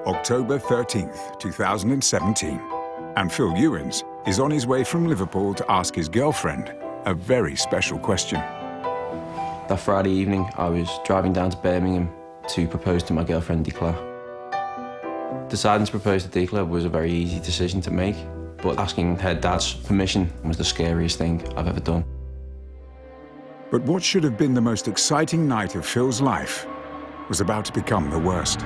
October 13th, 2017, and Phil Ewins is on his way from Liverpool to ask his girlfriend a very special question. That Friday evening, I was driving down to Birmingham to propose to my girlfriend, Dikla. Deciding to propose to Dikla was a very easy decision to make, but asking her dad's permission was the scariest thing I've ever done. But what should have been the most exciting night of Phil's life was about to become the worst.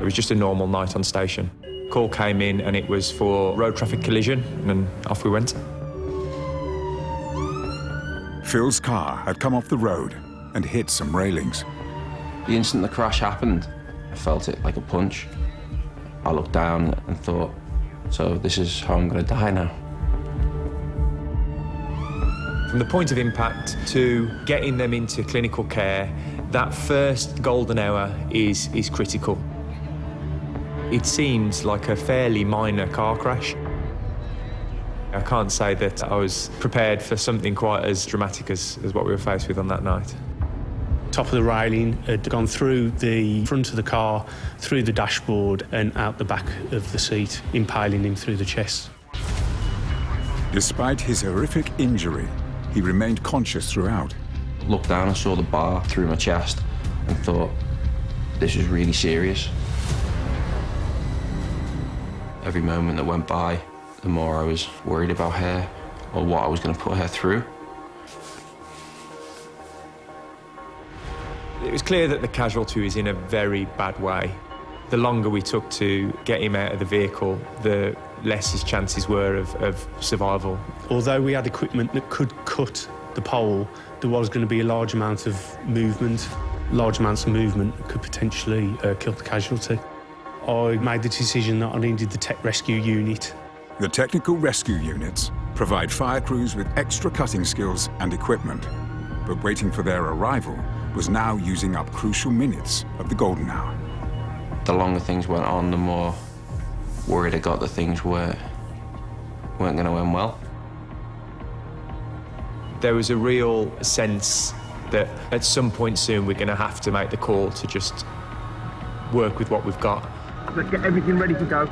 It was just a normal night on station. Call came in and it was for road traffic collision, and off we went. Phil's car had come off the road and hit some railings. The instant the crash happened, I felt it like a punch. I looked down and thought, so this is how I'm going to die now. From the point of impact to getting them into clinical care, that first golden hour is critical. It seems like a fairly minor car crash. I can't say that I was prepared for something quite as dramatic as what we were faced with on that night. Top of the railing had gone through the front of the car, through the dashboard and out the back of the seat, impaling him through the chest. Despite his horrific injury, he remained conscious throughout. Looked down and saw the bar through my chest and thought, this is really serious. Every moment that went by, the more I was worried about her or what I was going to put her through. It was clear that the casualty was in a very bad way. The longer we took to get him out of the vehicle, the less his chances were of survival. Although we had equipment that could cut the pole, there was going to be a large amount of movement. Large amounts of movement could potentially kill the casualty. I made the decision that I needed the tech rescue unit. The technical rescue units provide fire crews with extra cutting skills and equipment, but waiting for their arrival was now using up crucial minutes of the golden hour. The longer things went on, the more worried I got that things weren't going to end well. There was a real sense that at some point soon we're going to have to make the call to just work with what we've got. Let's get everything ready to go.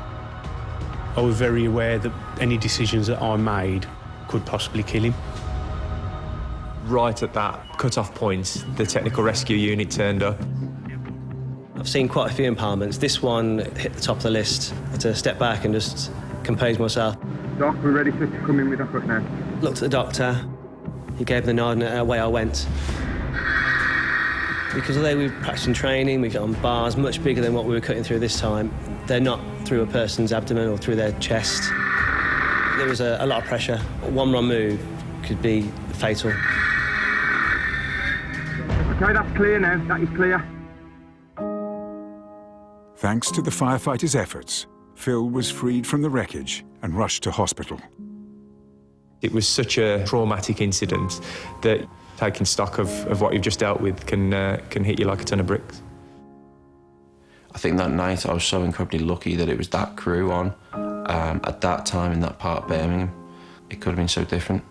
I was very aware that any decisions that I made could possibly kill him. Right at that cut-off point, the technical rescue unit turned up. I've seen quite a few impalements. This one hit the top of the list. I had to step back and just compose myself. Doc, we're ready to come in with our foot now. Looked at the doctor. He gave the nod and away I went. Because although we've practiced in training, we've done bars much bigger than what we were cutting through this time, they're not through a person's abdomen or through their chest. There was a lot of pressure. One wrong move could be fatal. OK, that's clear now. That is clear. Thanks to the firefighters' efforts, Phil was freed from the wreckage and rushed to hospital. It was such a traumatic incident that taking stock of what you've just dealt with can hit you like a ton of bricks. I think that night I was so incredibly lucky that it was that crew on at that time in that part of Birmingham. It could have been so different.